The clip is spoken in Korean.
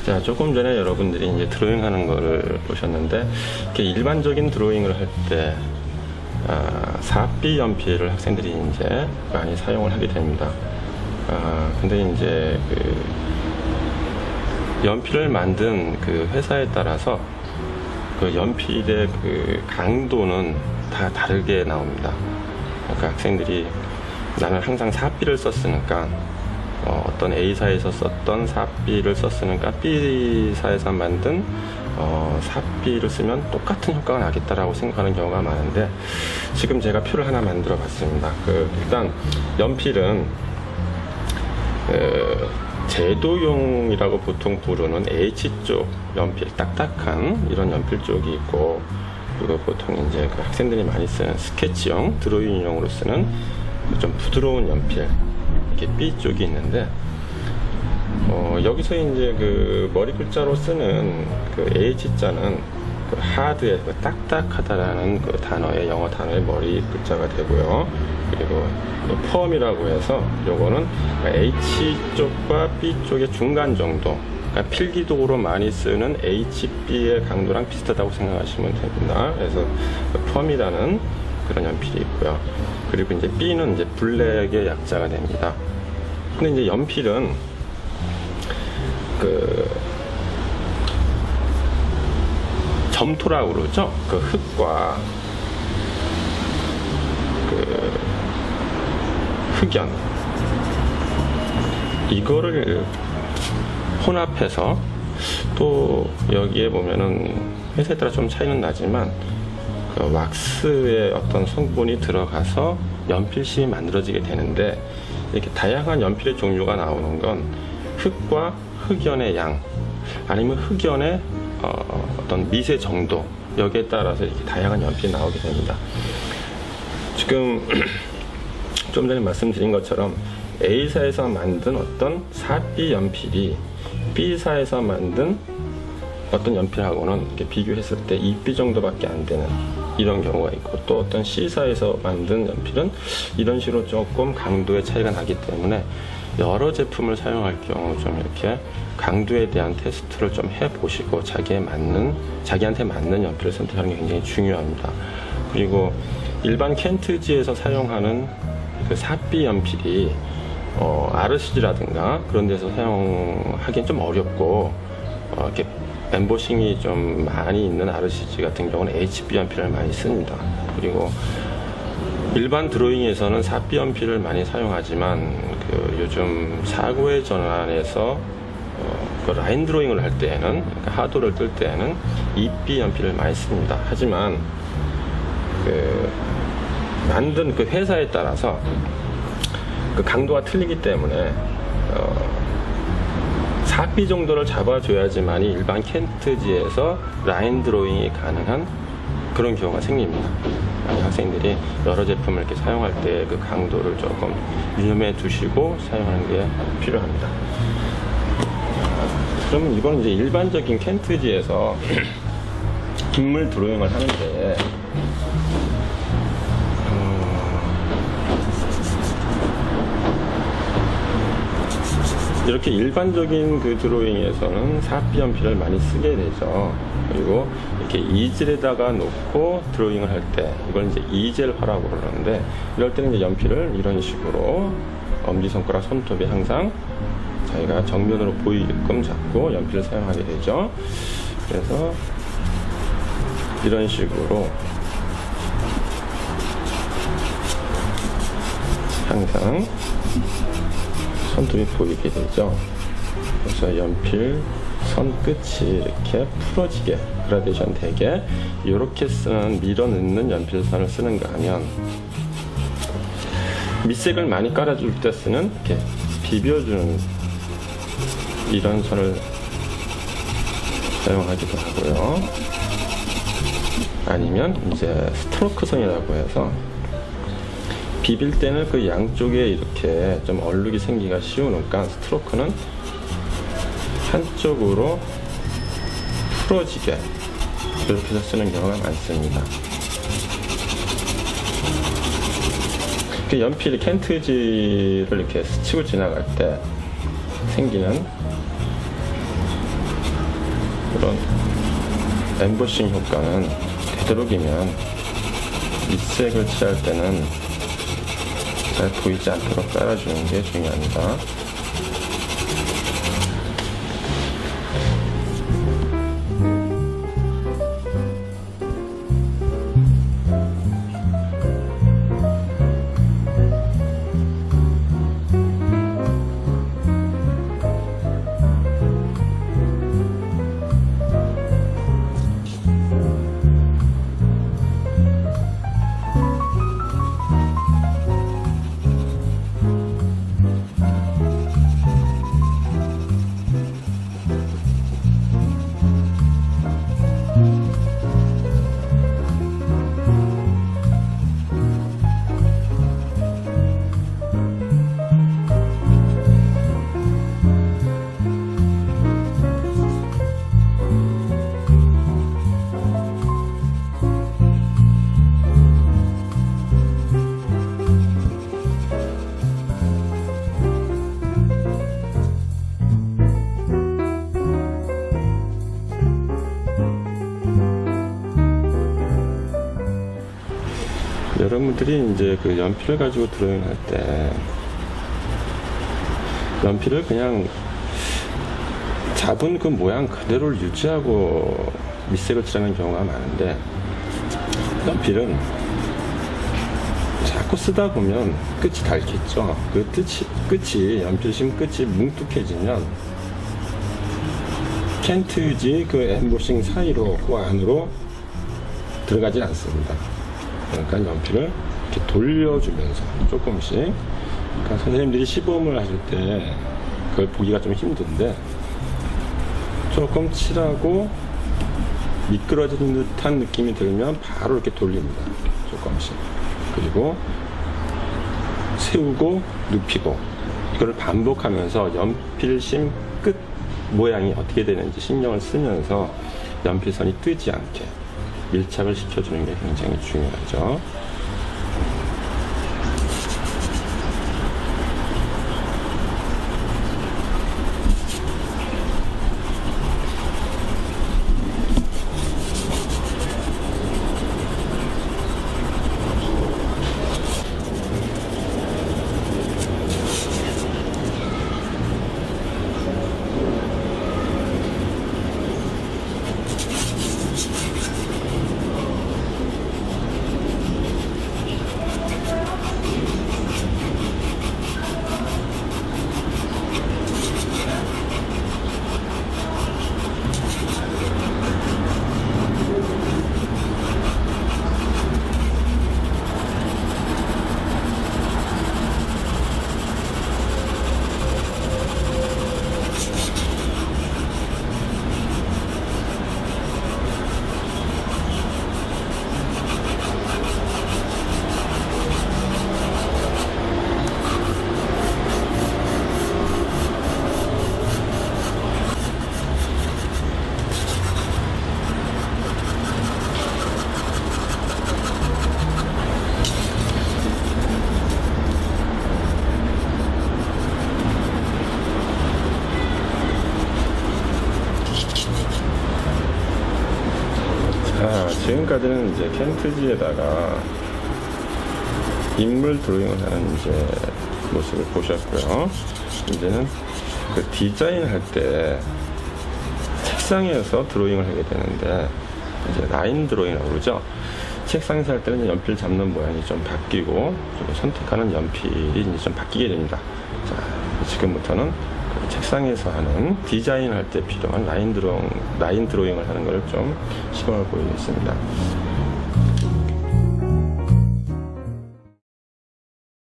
자, 조금 전에 여러분들이 이제 드로잉 하는 거를 보셨는데, 이렇게 일반적인 드로잉을 할 때, 4B 연필을 학생들이 이제 많이 사용을 하게 됩니다. 근데 이제 연필을 만든 그 회사에 따라서 그 연필의 그 강도는 다 다르게 나옵니다. 그러니까 학생들이 나는 항상 4B를 썼으니까 어떤 A사에서 썼던 4B를 썼으니까 B사에서 만든 4B를 쓰면 똑같은 효과가 나겠다라고 생각하는 경우가 많은데, 지금 제가 표를 하나 만들어 봤습니다. 일단 연필은 제도용이라고 보통 부르는 H쪽 연필, 딱딱한 이런 연필 쪽이 있고, 그리고 보통 이제 그 학생들이 많이 쓰는 스케치용, 드로잉용으로 쓰는 좀 부드러운 연필, 이렇게 B 쪽이 있는데, 여기서 이제 그 머리 글자로 쓰는 그 H자는 그 하드의 그 딱딱하다라는 그 단어의 영어 단어의 머리 글자가 되고요. 그리고 펌이라고 해서 요거는 H 쪽과 B 쪽의 중간 정도, 그러니까 필기도구로 많이 쓰는 HB의 강도랑 비슷하다고 생각하시면 됩니다. 그래서 펌이라는 그런 연필이 있고요. 그리고 이제 B는 이제 블랙의 약자가 됩니다. 근데 이제 연필은 점토라고 그러죠. 그 흙과 흑연, 이거를 혼합해서, 또 여기에 보면은 회사에 따라 좀 차이는 나지만 그 왁스의 어떤 성분이 들어가서 연필심이 만들어지게 되는데, 이렇게 다양한 연필의 종류가 나오는 건 흙과 흑연의 양, 아니면 흑연의 어떤 미세 정도, 여기에 따라서 이렇게 다양한 연필이 나오게 됩니다. 지금 좀 전에 말씀드린 것처럼 A사에서 만든 어떤 4B 연필이 B사에서 만든 어떤 연필하고는 이렇게 비교했을 때 2B 정도밖에 안 되는 이런 경우가 있고, 또 어떤 C사에서 만든 연필은 이런 식으로 조금 강도의 차이가 나기 때문에 여러 제품을 사용할 경우 좀 이렇게 강도에 대한 테스트를 좀 해보시고 자기한테 맞는 연필을 선택하는 게 굉장히 중요합니다. 그리고 일반 켄트지에서 사용하는 그 4B 연필이 RCG라든가 그런 데서 사용하기엔 좀 어렵고, 이렇게 엠보싱이 좀 많이 있는 RCG 같은 경우는 HB 연필을 많이 씁니다. 그리고 일반 드로잉에서는 4B 연필을 많이 사용하지만 요즘 사고의 전환에서 그 라인 드로잉을 할 때에는, 그러니까 하도를 뜰 때에는 2B 연필을 많이 씁니다. 하지만 만든 그 회사에 따라서 그 강도가 틀리기 때문에 4B 정도를 잡아줘야지만이 일반 켄트지에서 라인 드로잉이 가능한 그런 경우가 생깁니다. 학생들이 여러 제품을 이렇게 사용할 때 그 강도를 조금 유념해 두시고 사용하는 게 필요합니다. 그러면 이건 이제 일반적인 켄트지에서 긴물 드로잉을 하는데, 이렇게 일반적인 그 드로잉에서는 4B 연필을 많이 쓰게 되죠. 그리고 이렇게 이젤에다가 놓고 드로잉을 할 때, 이걸 이제 이젤화라고 그러는데, 이럴 때는 이제 연필을 이런 식으로 엄지손가락 손톱이 항상 자기가 정면으로 보이게끔 잡고 연필을 사용하게 되죠. 그래서 이런 식으로 항상 손톱이 보이게 되죠. 그래서 연필 손끝이 이렇게 풀어지게, 그라데이션 되게 이렇게 쓰는, 밀어 넣는 연필선을 쓰는가 하면, 밑색을 많이 깔아줄 때 쓰는 이렇게 비벼주는 이런 선을 사용하기도 하고요. 아니면 이제 스트로크 선이라고 해서 비빌 때는 그 양쪽에 이렇게 좀 얼룩이 생기기가 쉬우니까 스트로크는 한쪽으로 풀어지게 이렇게 해서 쓰는 경우가 많습니다. 그 연필 켄트지를 이렇게 스치고 지나갈 때 생기는 이런 엠보싱 효과는 되도록이면 밑색을 칠할 때는 잘 보이지 않도록 깔아주는 게 중요합니다. 여러분들이 이제 그 연필을 가지고 드로잉 할 때 연필을 그냥 잡은 그 모양 그대로를 유지하고 밑색을 칠하는 경우가 많은데, 연필은 자꾸 쓰다 보면 끝이 닳겠죠. 그 끝이 연필심 끝이 뭉툭해지면 캔트지 그 엠보싱 사이로 그 안으로 들어가지 않습니다. 그러니까 연필을 이렇게 돌려주면서 조금씩, 그러니까 선생님들이 시범을 하실 때 그걸 보기가 좀 힘든데, 조금 칠하고 미끄러지는 듯한 느낌이 들면 바로 이렇게 돌립니다. 조금씩. 그리고 세우고 눕히고, 이걸 반복하면서 연필심 끝 모양이 어떻게 되는지 신경을 쓰면서 연필선이 뜨지 않게 밀착을 시켜주는 게 굉장히 중요하죠. 지금까지는 이제 캔트지에다가 인물 드로잉을 하는 이제 모습을 보셨고요. 이제는 그 디자인 할 때 책상에서 드로잉을 하게 되는데, 이제 라인 드로잉이라고 그러죠. 책상에서 할 때는 연필 잡는 모양이 좀 바뀌고, 그리고 선택하는 연필이 이제 좀 바뀌게 됩니다. 자, 지금부터는 책상에서 하는 디자인 할 때 필요한 라인 드로잉을 하는 걸 좀 시범을 보이겠습니다.